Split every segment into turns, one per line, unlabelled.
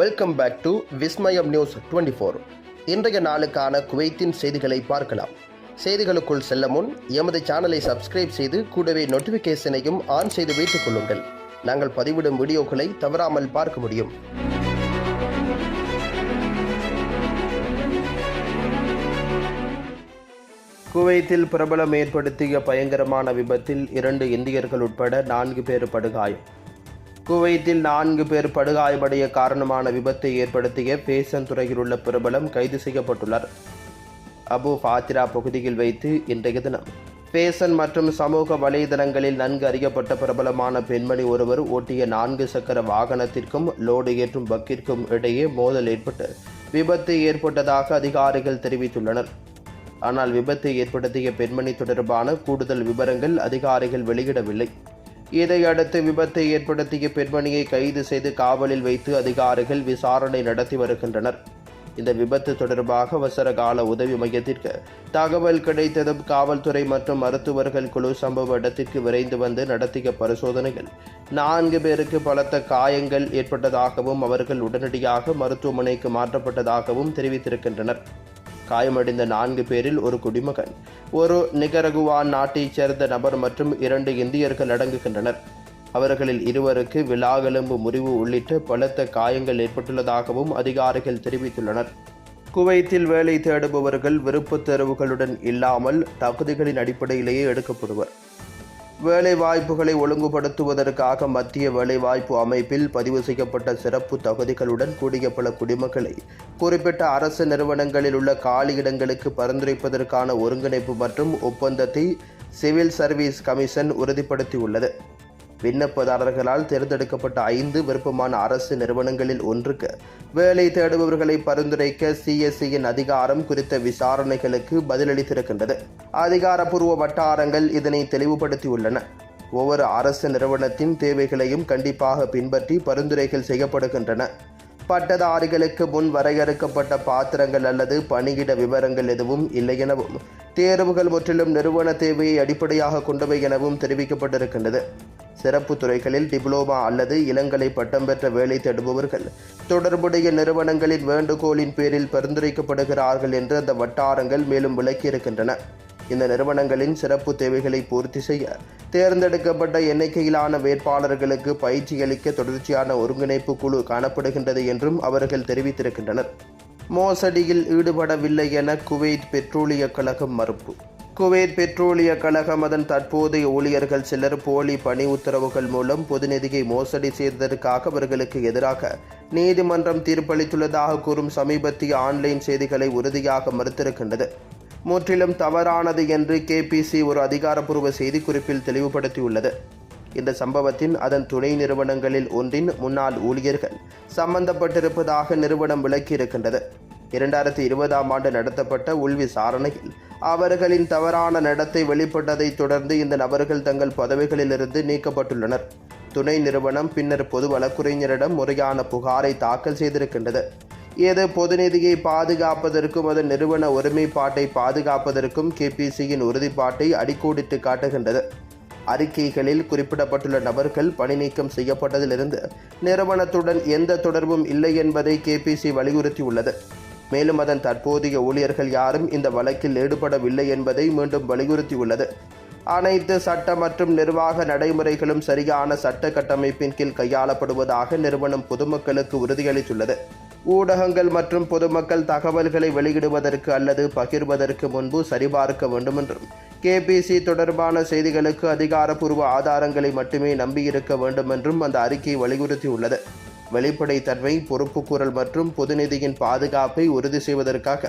Welcome back to Vismayam news 24. இன்றைய நாளுக்கான குவைத்தின் செய்திகளை பார்க்கலாம். செய்திகளுக்குள் செல்ல முன் எமது சேனலை சப்ஸ்கிரைப் செய்து கூடவே நோட்டிஃபிகேஷனையும் ஆன் செய்து வைத்துக் கொள்ளுங்கள். நாங்கள் பதிவிடும் வீடியோக்களை தவறாமல் பார்க்க முடியும். குவைத்தில் பிரபலம் ஏற்படுத்திய பயங்கரமான விபத்தில் 2 இந்தியர்கள் உட்பட 4 பேர் படுகாயம். குவைத்தில் 4 பேர் படுகாயமடைய காரணமான விபத்தை ஏற்படுத்திய பேசன் துறையில் உள்ள பிரபலம் கைது செய்யப்பட்டுள்ளார். அபு ஃபாத்திரா பகுதியில் வைத்து இன்றைய தினம் பேசன் மற்றும் சமூக வலைதளங்களில் நன்கு அறியப்பட்ட பிரபலமான பெண்மணி ஒருவர் ஓட்டிய 4 சக்கர வாகனத்திற்கும் லோடு ஏற்றும் பக்கிற்கும் இடையே மோதல் ஏற்பட்டு விபத்து ஏற்பட்டதாக அதிகாரிகள் தெரிவித்துள்ளனர். ஆனால் விபத்தை ஏற்படுத்திய பெண்மணி தொடர்பான கூடுதல் விவரங்கள் அதிகாரிகள் வெளியிடவில்லை. இதையடுத்து விபத்தை ஏற்படுத்திய பெண்மணியை கைது செய்து காவலில் வைத்து அதிகாரிகள் விசாரணை நடத்தி வருகின்றனர். இந்த விபத்து தொடர்பாக அவசரகால உதவி மையத்திற்கு தகவல் கிடைத்ததும் காவல்துறை மற்றும் மருத்துவர்கள் குழு சம்பவ இடத்திற்கு விரைந்து வந்து நடத்திய பரிசோதனைகள் 4 பேருக்கு பலத்த காயங்கள் ஏற்பட்டதாகவும் அவர்கள் உடனடியாக மருத்துவமனைக்கு மாற்றப்பட்டதாகவும் தெரிவித்திருக்கின்றனர். காயமடைந்த 4 பேரில் ஒரு குடிமகன், ஒரு நிகரகுவான் நாட்டைச் சேர்ந்த நபர் மற்றும் 2 இந்தியர்கள் அடங்குகின்றனர். அவர்களில் 2 விலாகெலும்பு முறிவு உள்ளிட்ட பலத்த காயங்கள் ஏற்பட்டுள்ளதாகவும் அதிகாரிகள் தெரிவித்துள்ளனர். குவைத்தில் வேலை தேடுபவர்கள் விருப்பத் தேர்வுகளுடன் இல்லாமல் தகுதிகளின் அடிப்படையிலேயே எடுக்கப்படுவர். வேலைவாய்ப்புகளை ஒழுங்குபடுத்துவதற்காக மத்திய வேலைவாய்ப்பு அமைப்பில் பதிவு செய்யப்பட்ட சிறப்பு தகுதிகளுடன் கூடிய பல குடிமக்களை குறிப்பிட்ட அரசு நிறுவனங்களில் உள்ள காலியிடங்களுக்கு பரிந்துரைப்பதற்கான ஒருங்கிணைப்பு மற்றும் ஒப்பந்தத்தை சிவில் சர்வீஸ் கமிஷன் உறுதிப்படுத்தியுள்ளது. விண்ணப்பதாரர்களால் தேர்ந்தெடுக்கப்பட்ட 5 விருப்பமான அரசு நிறுவனங்களில் ஒன்றுக்கு வேலை தேடுபவர்களை பரிந்துரைக்க சிஎஸ்சியின் அதிகாரம் குறித்த விசாரணைகளுக்கு பதிலளித்திருக்கின்றது. அதிகாரப்பூர்வ வட்டாரங்கள் இதனை தெளிவுபடுத்தியுள்ளன. ஒவ்வொரு அரசு நிறுவனத்தின் தேவைகளையும் கண்டிப்பாக பின்பற்றி பரிந்துரைகள் செய்யப்படுகின்றன. பட்டதாரிகளுக்கு முன் வரையறுக்கப்பட்ட பாத்திரங்கள் அல்லது பணியிட விவரங்கள் எதுவும் இல்லை எனவும் தேர்வுகள் முற்றிலும் நிறுவன தேவையை அடிப்படையாக கொண்டவை எனவும் தெரிவிக்கப்பட்டிருக்கின்றது. சிறப்பு துறைகளில் டிப்ளோமா அல்லது இளங்கலை பட்டம் பெற்ற வேலை தேடுபவர்கள் தொடர்புடைய நிறுவனங்களின் வேண்டுகோளின் பேரில் பரிந்துரைக்கப்படுகிறார்கள் என்று அந்த வட்டாரங்கள் மேலும் விளக்கியிருக்கின்றன. இந்த நிறுவனங்களின் சிறப்பு தேவைகளை பூர்த்தி செய்ய தேர்ந்தெடுக்கப்பட்ட எண்ணிக்கையிலான வேட்பாளர்களுக்கு பயிற்சி அளிக்க தொடர்ச்சியான ஒருங்கிணைப்பு குழு காணப்படுகின்றது என்றும் அவர்கள் தெரிவித்திருக்கின்றனர். மோசடியில் ஈடுபடவில்லை என குவைத் பெட்ரோலிய கழகம் மறுப்பு. குவைத் பெட்ரோலிய கழகம் அதன் தற்போதைய ஊழியர்கள் சிலர் போலி பணி உத்தரவுகள் மூலம் பொதுநிதியை மோசடி செய்ததற்காக அவர்களுக்கு எதிராக நீதிமன்றம் தீர்ப்பளித்துள்ளதாக கூறும் சமீபத்திய ஆன்லைன் செய்திகளை உறுதியாக மறுத்திருக்கின்றது. முற்றிலும் தவறானது என்று கேபிசி ஒரு அதிகாரப்பூர்வ செய்திக்குறிப்பில் தெளிவுபடுத்தியுள்ளது. இந்த சம்பவத்தின் அதன் துணை நிறுவனங்களில் ஒன்றின் முன்னாள் ஊழியர்கள் சம்பந்தப்பட்டிருப்பதாக நிறுவனம் விளக்கியிருக்கின்றது. 2020ஆம் ஆண்டு நடத்தப்பட்ட உள்விசாரணையில் அவர்களின் தவறான நடத்தை வெளிப்பட்டதைத் தொடர்ந்து இந்த நபர்கள் தங்கள் பதவிகளிலிருந்து நீக்கப்பட்டுள்ளனர். துணை நிறுவனம் பின்னர் பொது வழக்குரைஞரிடம் முறையான புகாரை தாக்கல் செய்திருக்கின்றது. இது பொதுநிதியை பாதுகாப்பதற்கும் அதன் நிறுவன ஒருமைப்பாட்டை பாதுகாப்பதற்கும் கேபிசியின் உறுதிப்பாட்டை அடிக்கோடிட்டு காட்டுகின்றது. அறிக்கைகளில் குறிப்பிடப்பட்டுள்ள நபர்கள் பணி நீக்கம் செய்யப்பட்டதிலிருந்து நிறுவனத்துடன் எந்த தொடர்பும் இல்லை என்பதை கேபிசி வலியுறுத்தியுள்ளது. மேலும் அதன் தற்போதைய ஊழியர்கள் யாரும் இந்த வழக்கில் ஈடுபடவில்லை என்பதை மீண்டும் வலியுறுத்தியுள்ளது. அனைத்து சட்ட மற்றும் நிர்வாக நடைமுறைகளும் சரியான சட்ட கட்டமைப்பின் கீழ் கையாளப்படுவதாக நிறுவனம் பொதுமக்களுக்கு உறுதியளித்துள்ளது. ஊடகங்கள் மற்றும் பொதுமக்கள் தகவல்களை வெளியிடுவதற்கு அல்லது பகிர்வதற்கு முன்பு சரிபார்க்க வேண்டும் என்றும் கேபிசி தொடர்பான செய்திகளுக்கு அதிகாரப்பூர்வ ஆதாரங்களை மட்டுமே நம்பியிருக்க வேண்டும் என்றும் அந்த அறிக்கை வலியுறுத்தியுள்ளது. வெளிப்படைத்தன்மை, பொறுப்புக்கூறல் மற்றும் பொதுநிதியின் பாதுகாப்பை உறுதி செய்வதற்காக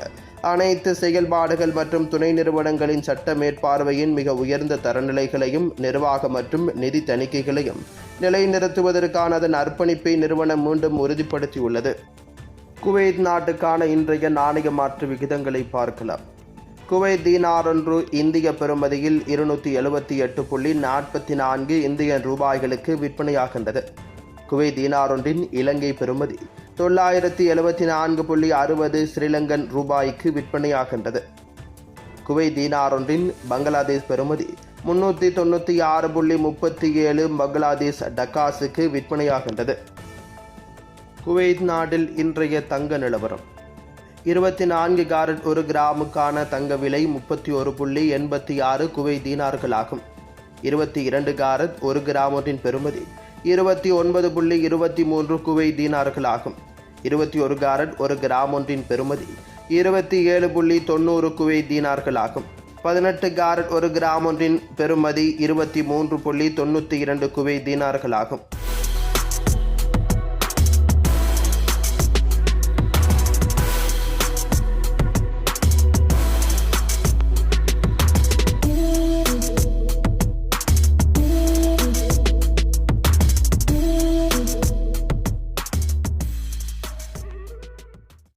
அனைத்து செயல்பாடுகள் மற்றும் துணை நிறுவனங்களின் சட்ட மேற்பார்வையின் மிக உயர்ந்த தரநிலைகளையும் நிர்வாக மற்றும் நிதி தணிக்கைகளையும் நிலைநிறுத்துவதற்கான அதன் அர்ப்பணிப்பை நிறுவனம் மீண்டும் உறுதிப்படுத்தியுள்ளது. குவைத் நாட்டுக்கான இன்றைய நாணய மாற்று விகிதங்களை பார்க்கலாம். குவைத் தீனார் ஒன்று இந்திய பெறுமதியில் 278.44 இந்தியன் ரூபாய்களுக்கு விற்பனையாகின்றது. குவைத் தீனார் ஒன்றின் இலங்கை பெறுமதி 974.60 ஸ்ரீலங்கன் ரூபாய்க்கு விற்பனையாகின்றது. குவைத் தீனார் ஒன்றின் பங்களாதேஷ் பெறுமதி 396.37 பங்களாதேஷ் டக்காஸுக்கு விற்பனையாகின்றது. குவைத் நாட்டில் இன்றைய தங்க நிலவரம்: 24 கேரட் 1 கிராமுக்கான தங்க விலை 31.86 குவைத் தீனார்கள் ஆகும். 22 கேரட் 1 கிராம் ஒன்றின் பெறுமதி 29.23 குவைத் தீனார்கள் ஆகும். 21 கேரட் 1 கிராம் ஒன்றின் பெறுமதி 27.90 குவைத் தீனார்கள் ஆகும். 18 கேரட் 1 கிராம் ஒன்றின் பெறுமதி 23.92 குவைத் தீனார்கள் ஆகும்.